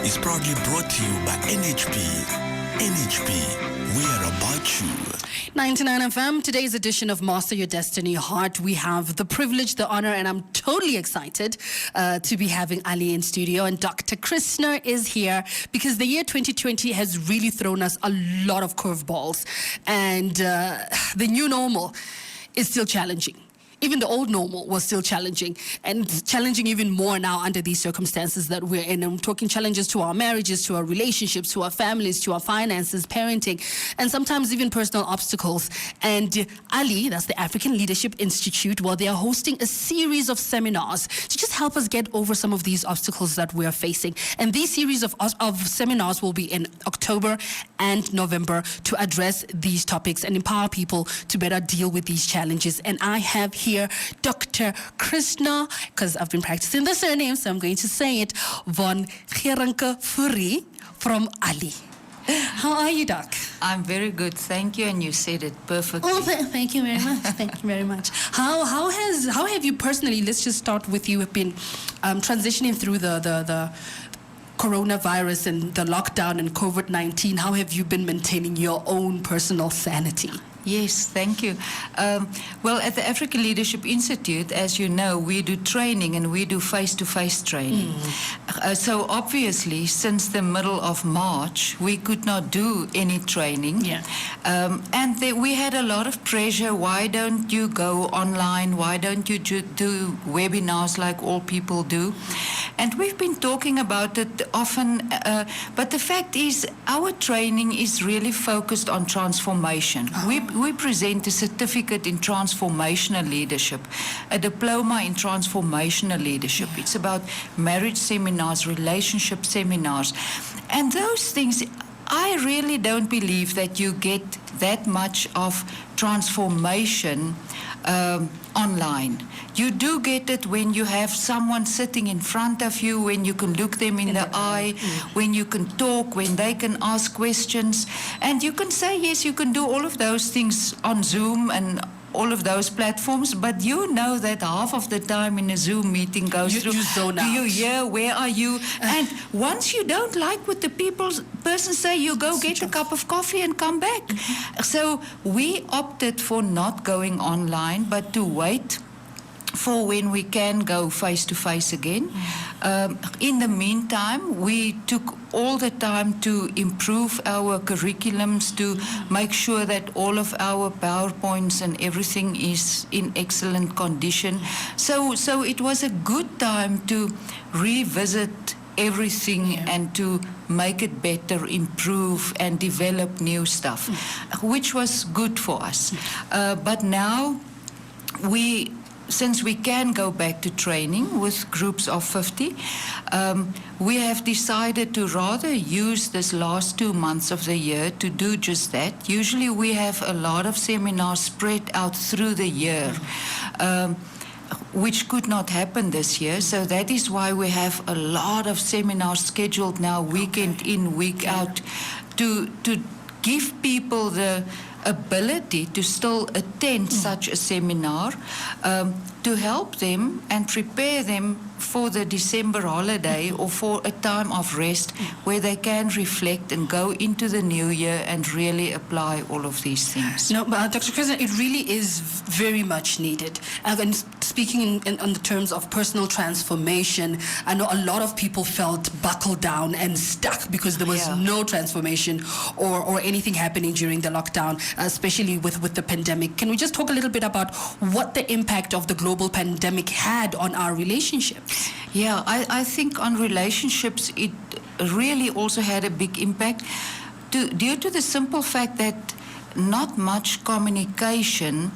is proudly brought to you by NHP. NHP, we are about you. 99 FM, today's edition of Master Your Destiny Heart. We have the privilege, the honor, and I'm totally excited to be having Ali in studio. And Dr. Chrisna is here because the year 2020 has really thrown us a lot of curveballs. And the new normal is still challenging. Even the old normal was still challenging, and challenging even more now under these circumstances that we're in. I'm talking challenges to our marriages, to our relationships, to our families, to our finances, parenting, and sometimes even personal obstacles. And Ali, that's the African Leadership Institute, well, they are hosting a series of seminars to just help us get over some of these obstacles that we are facing. And these series of seminars will be in October and November to address these topics and empower people to better deal with these challenges. And I have here Dr. Chrisna, because I've been practicing the surname, so I'm going to say it, von Gericke from Ali. How are you, Doc? I'm very good, thank you, and you said it perfectly. Oh, thank you very much. Thank you very much. How have you personally? Let's just start with you. Have been transitioning through the coronavirus and the lockdown and COVID-19. How have you been maintaining your own personal sanity? Yes, thank you. Well, at the African Leadership Institute, as you know, we do training and we do face-to-face training. So obviously, since the middle of March, we could not do any training. Yeah. And we had a lot of pressure. Why don't you go online? Why don't you do webinars like all people do? And we've been talking about it often, but the fact is our training is really focused on transformation. We present a certificate in transformational leadership, a diploma in transformational leadership. It's about marriage seminars, relationship seminars. And those things, I really don't believe that you get that much of transformation online. You do get it when you have someone sitting in front of you, when you can look them in the eye, when you can talk, when they can ask questions. And you can say, yes, you can do all of those things on Zoom and all of those platforms, but you know that half of the time in a Zoom meeting goes through, do you hear, where are you? And once you don't like what the person say, you go get a cup of coffee and come back. So we opted for not going online, but to wait for when we can go face-to-face again. In the meantime, we took all the time to improve our curriculums, to make sure that all of our PowerPoints and everything is in excellent condition. So it was a good time to revisit everything and to make it better, improve and develop new stuff, which was good for us. But now since we can go back to training with groups of 50, we have decided to rather use this last 2 months of the year to do just that. Usually we have a lot of seminars spread out through the year, which could not happen this year. So that is why we have a lot of seminars scheduled now, weekend in, week out, to give people the ability to still attend such a seminar, to help them and prepare them for the December holiday or for a time of rest where they can reflect and go into the new year and really apply all of these things. No, but Dr. Chrisna, it really is very much needed. And speaking on the terms of personal transformation, I know a lot of people felt buckled down and stuck because there was no transformation or anything happening during the lockdown, especially with the pandemic. Can we just talk a little bit about what the impact of the global pandemic had on our relationships? Yeah, I think on relationships it really also had a big impact due to the simple fact that not much communication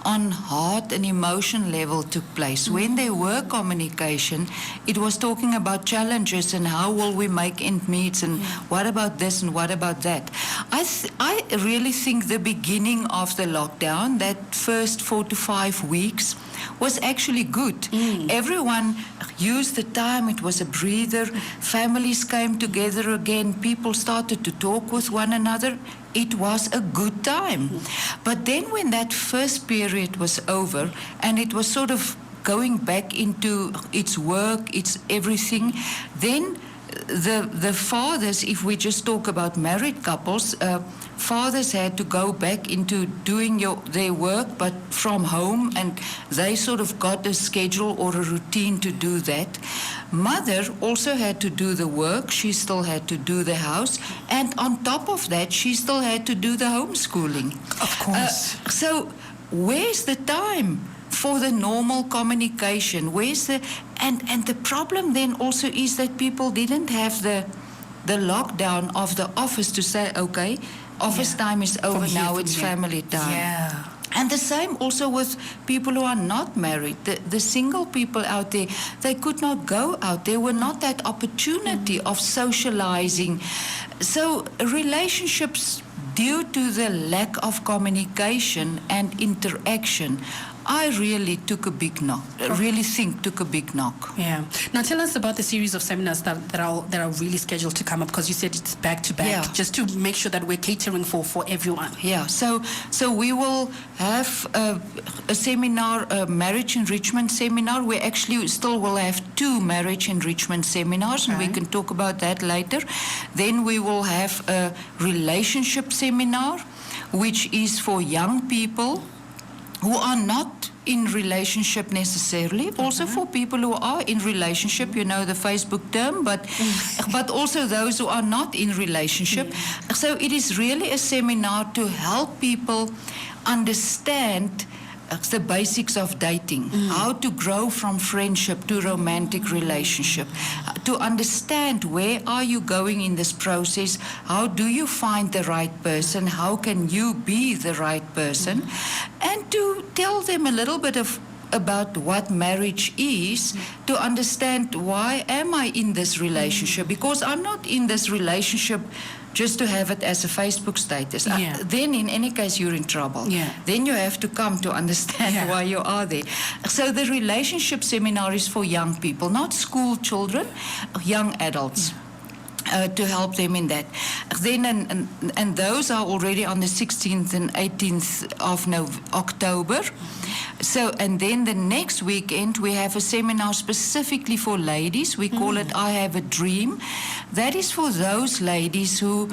on heart and emotion level took place. When there were communication, it was talking about challenges and how will we make end meets and what about this and what about that. I really think the beginning of the lockdown, that first 4 to 5 weeks, was actually good. Everyone used the time. It was a breather. Families came together again. People started to talk with one another. It was a good time. But then when that first period was over and it was sort of going back into its work, its everything, then the fathers, if we just talk about married couples, fathers had to go back into doing their work, but from home, and they sort of got a schedule or a routine to do that. Mother also had to do the work. She still had to do the house, and on top of that, she still had to do the homeschooling. Of course. So where's the time for the normal communication? Where's the and the problem then also is that people didn't have the lockdown of the office to say, okay, office time is over now, it's family time. Yeah. And the same also with people who are not married. The single people out there, they could not go out. There were not that opportunity of socializing. So relationships, due to the lack of communication and interaction, I really took a big knock. Took a big knock. Yeah. Now tell us about the series of seminars that are really scheduled to come up, because you said it's back to back, just to make sure that we're catering for everyone. Yeah. So we will have a seminar, a marriage enrichment seminar. We actually still will have 2 marriage enrichment seminars, and we can talk about that later. Then we will have a relationship seminar, which is for young people who are not in relationship necessarily, also for people who are in relationship, you know the Facebook term, but also those who are not in relationship. So it is really a seminar to help people understand the basics of dating, how to grow from friendship to romantic relationship, to understand where are you going in this process, how do you find the right person, how can you be the right person, and to tell them a little bit about what marriage is, to understand why am I in this relationship, because I'm not in this relationship just to have it as a Facebook status. Then in any case you're in trouble. Then you have to come to understand why you are there. So the relationship seminar is for young people, not school children, young adults. To help them in that. Then and those are already on the 16th and 18th of October. So, and then the next weekend we have a seminar specifically for ladies. We call it I Have a Dream. That is for those ladies who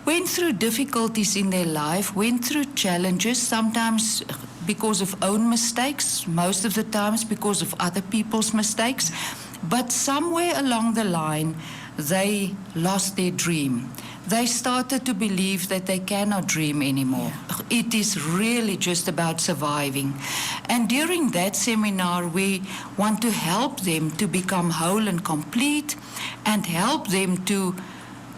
went through difficulties in their life, went through challenges, sometimes because of own mistakes, most of the times because of other people's mistakes. But somewhere along the line, they lost their dream. They started to believe that they cannot dream anymore. It is really just about surviving. And during that seminar, we want to help them to become whole and complete, and help them to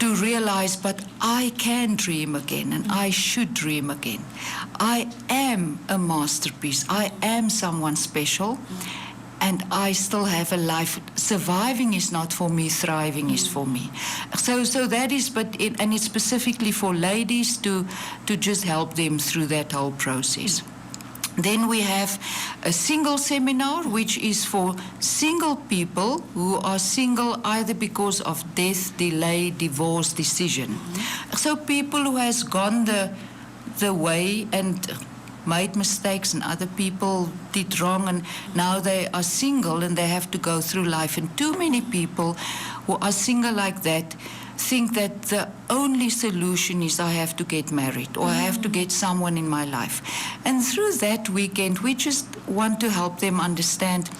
realize, but I can dream again, and I should dream again. I am a masterpiece. I am someone special. And I still have a life. Surviving is not for me, thriving is for me. So that is, and it's specifically for ladies to just help them through that whole process. Then we have a single seminar, which is for single people who are single either because of death, delay, divorce, decision. So people who has gone the way and made mistakes, and other people did wrong, and now they are single and they have to go through life. And too many people who are single like that think that the only solution is I have to get married, or I have to get someone in my life. And through that weekend, we just want to help them understand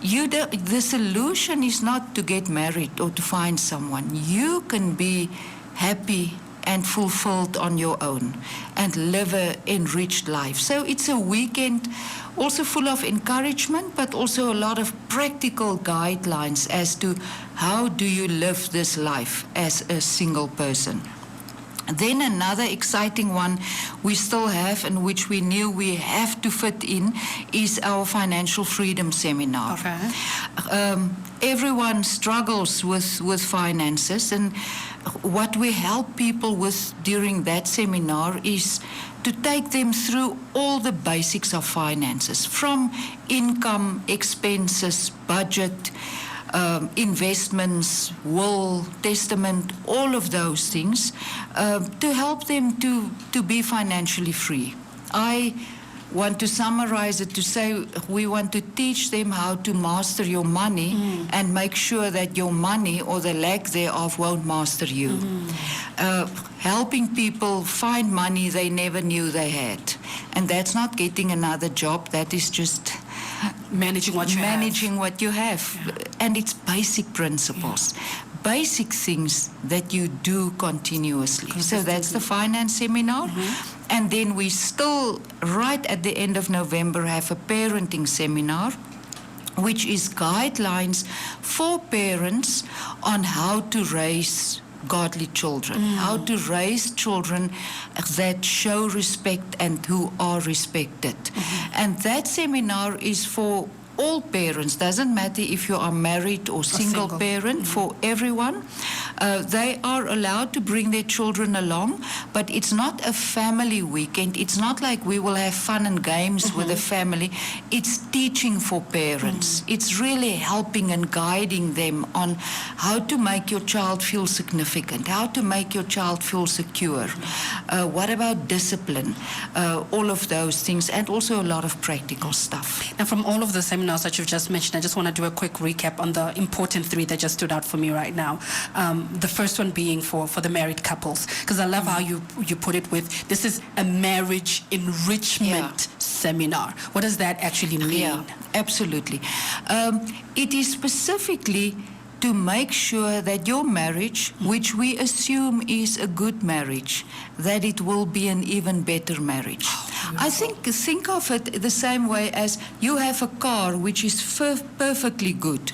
the solution is not to get married or to find someone. You can be happy and fulfilled on your own and live an enriched life. So it's a weekend also full of encouragement, but also a lot of practical guidelines as to how do you live this life as a single person. Then another exciting one we still have, and which we knew we have to fit in, is our financial freedom seminar. Everyone struggles with finances, and what we help people with during that seminar is to take them through all the basics of finances, from income, expenses, budget, investments, will, testament, all of those things, to help them to be financially free. want to summarize it to say we want to teach them how to master your money and make sure that your money or the lack thereof won't master you. Helping people find money they never knew they had. And that's not getting another job, that is just Managing what you have. managing what you have. And it's basic principles. Basic things that you do continuously. So that's the finance seminar. And then we still, right at the end of November, have a parenting seminar, which is guidelines for parents on how to raise godly children, how to raise children that show respect and who are respected. And that seminar is for all parents, doesn't matter if you are married or single parent, for everyone. They are allowed to bring their children along, but it's not a family weekend. It's not like we will have fun and games with the family. It's teaching for parents. It's really helping and guiding them on how to make your child feel significant, how to make your child feel secure. What about discipline? All of those things, and also a lot of practical stuff. And from all of the seminars that you've just mentioned, I just want to do a quick recap on the important three that just stood out for me right now. The first one being for the married couples, because I love how you put it with, this is a marriage enrichment seminar. What does that actually mean? Yeah, absolutely. It is specifically to make sure that your marriage, which we assume is a good marriage, that it will be an even better marriage. I think of it the same way as you have a car which is perfectly good,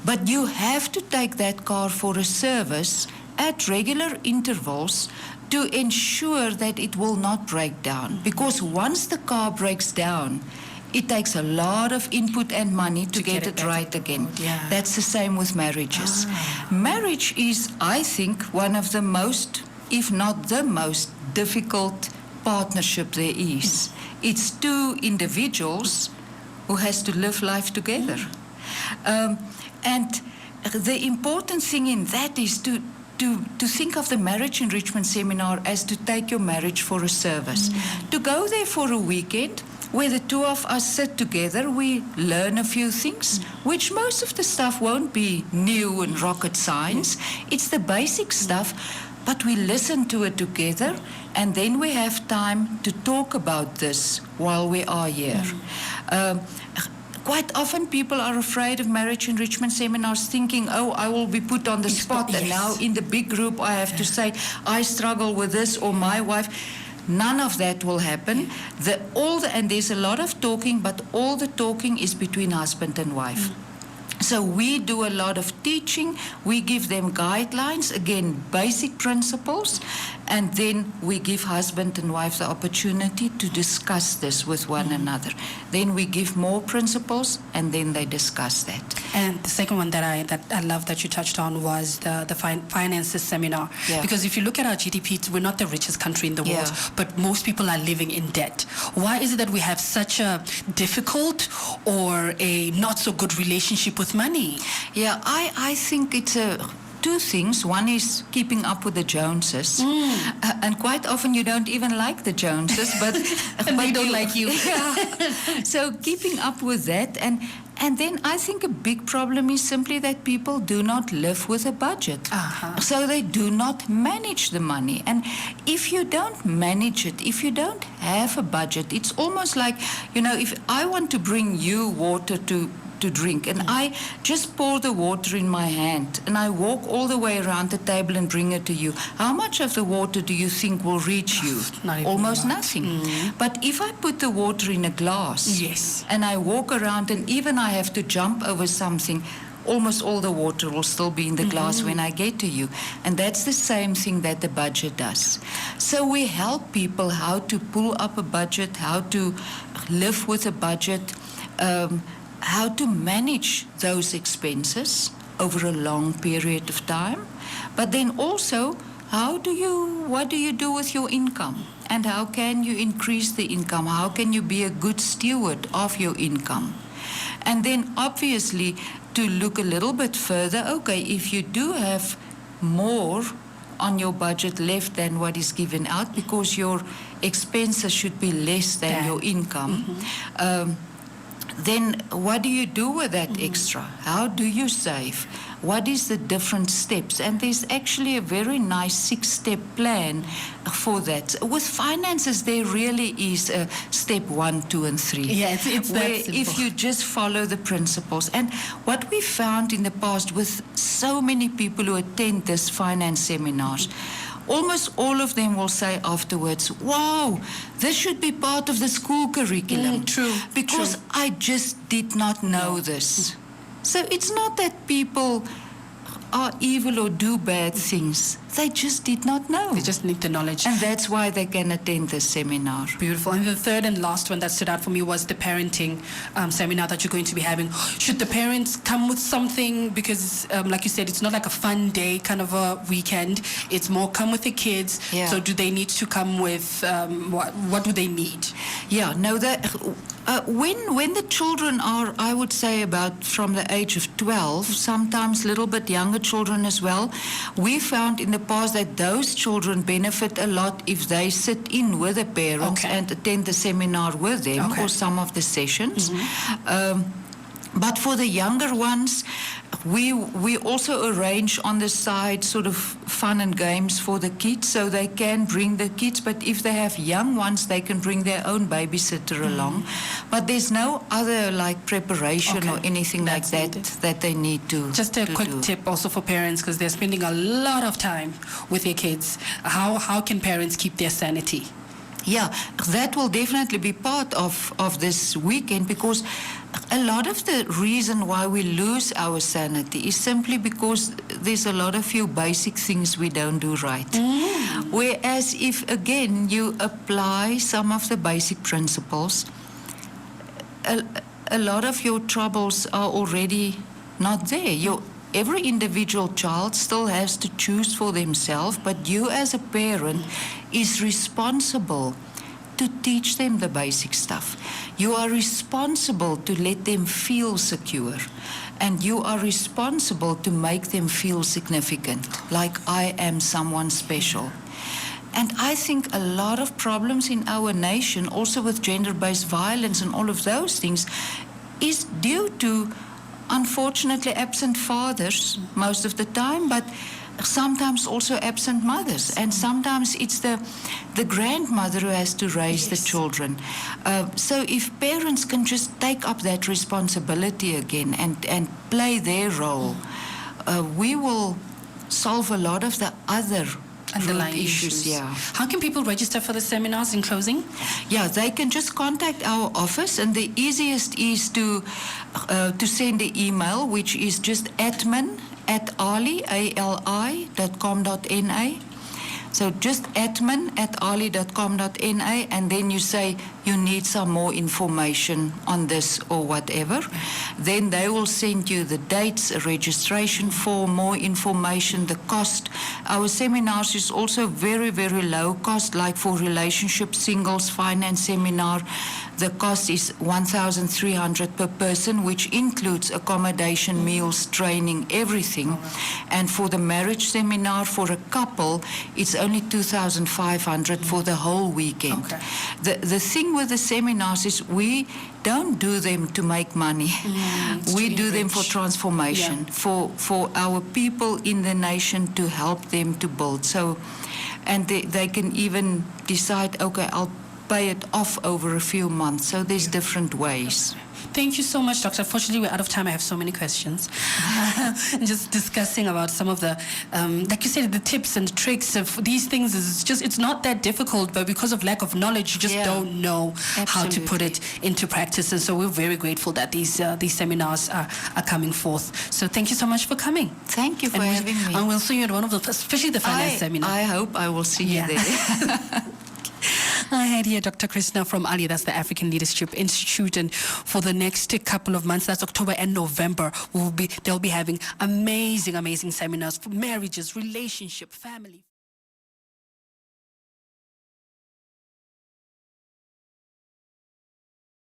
but you have to take that car for a service at regular intervals to ensure that it will not break down. Because once the car breaks down, it takes a lot of input and money to get it right again. Yeah. That's the same with marriages. Marriage is, I think, one of the most, if not the most, difficult partnership there is. It's two individuals who has to live life together. And the important thing in that is to think of the marriage enrichment seminar as to take your marriage for a service. To go there for a weekend where the two of us sit together, we learn a few things, which most of the stuff won't be new and rocket science. It's the basic stuff, but we listen to it together, and then we have time to talk about this while we are here. Quite often people are afraid of marriage enrichment seminars, thinking, oh, I will be put on the spot, and now in the big group I have to say, I struggle with this, or my wife. None of that will happen. And there's a lot of talking, but all the talking is between husband and wife. So we do a lot of teaching. We give them guidelines, again, basic principles, and then we give husband and wife the opportunity to discuss this with one another. Then we give more principles, and then they discuss that. And the second one that I love that you touched on was the finances seminar. Yeah. Because if you look at our GDP, we're not the richest country in the world, but most people are living in debt. Why is it that we have such a difficult or a not so good relationship with money? Yeah, I think it's two things. One is keeping up with the Joneses. And quite often you don't even like the Joneses, but and they don't like you. Yeah. So keeping up with that, and then I think a big problem is simply that people do not live with a budget. So they do not manage the money. And if you don't manage it, if you don't have a budget, it's almost like, if I want to bring you water to drink, and I just pour the water in my hand, and I walk all the way around the table and bring it to you, how much of the water do you think will reach you? Almost nothing. But if I put the water in a glass, and I walk around, and even I have to jump over something, almost all the water will still be in the glass when I get to you. And that's the same thing that the budget does. So we help people how to pull up a budget, how to live with a budget, how to manage those expenses over a long period of time, but then also what do you do with your income, and how can you increase the income, how can you be a good steward of your income. And then obviously to look a little bit further, okay, if you do have more on your budget left than what is given out, because your expenses should be less than your income. Then what do you do with that extra? How do you save? What is the different steps? And there's actually a very nice 6-step plan for that. With finances, there really is a step 1, 2, and 3. Yeah, it's where that simple. if you just follow the principles. And what we found in the past with so many people who attend this finance seminars, almost all of them will say afterwards, wow, this should be part of the school curriculum. True. Because I just did not know this. So it's not that people are evil or do bad things. They just did not know. They just need the knowledge. And that's why they can attend this seminar. Beautiful. And the third and last one that stood out for me was the parenting seminar that you're going to be having. Should the parents come with something? Because, like you said, it's not like a fun day kind of a weekend. It's more come with the kids. Yeah. So do they need to come with, what do they need? Yeah, no, when the children are, I would say, about from the age of 12, sometimes a little bit younger children as well, we found in the past that those children benefit a lot if they sit in with the parents and attend the seminar with them or some of the sessions. But for the younger ones, we also arrange on the side sort of fun and games for the kids, so they can bring the kids. But if they have young ones, they can bring their own babysitter along. But there's no other like preparation or anything like that that they need to. Just a quick tip also for parents, because they're spending a lot of time with their kids. How can parents keep their sanity? Yeah, that will definitely be part of this weekend, because a lot of the reason why we lose our sanity is simply because there's a lot of few basic things we don't do right. Whereas if, again, you apply some of the basic principles, a lot of your troubles are already not there. Every individual child still has to choose for themselves, but you as a parent is responsible to teach them the basic stuff. You are responsible to let them feel secure, and you are responsible to make them feel significant, like I am someone special. And I think a lot of problems in our nation, also with gender-based violence and all of those things, is due to, unfortunately, absent fathers most of the time, but sometimes also absent mothers. And sometimes it's the grandmother who has to raise the children. So if parents can just take up that responsibility again and play their role, we will solve a lot of the other underlying issues. Yeah. How can people register for the seminars in closing? Yeah, they can just contact our office, and the easiest is to send an email, which is just admin@ali.com.na. So just admin@ali.com.na, and then you say you need some more information on this or whatever. Then they will send you the dates, a registration form, more information, the cost. Our seminars is also very, very low cost, like for relationship singles finance seminar. The cost is 1,300 per person, which includes accommodation, meals, training, everything. And for the marriage seminar for a couple, it's only 2,500 for the whole weekend. The thing with the seminars is we don't do them to make money. We do them for transformation, for our people in the nation, to help them to build. So, and they can even decide, okay, I'll pay it off over a few months. So there's different ways. Thank you so much, Doctor. Unfortunately, we're out of time. I have so many questions. Just discussing about some of the, like you said, the tips and tricks of these things is just, it's not that difficult, but because of lack of knowledge, you just don't know how to put it into practice. And so we're very grateful that these seminars are coming forth. So thank you so much for coming. Thank you for having me. And we'll see you at one of the, especially the finance seminar. I hope I will see you there. I had here Dr. Chrisna from Ali, that's the African Leadership Institute, and for the next couple of months, that's October and November, they'll be having amazing seminars for marriages, relationship, family.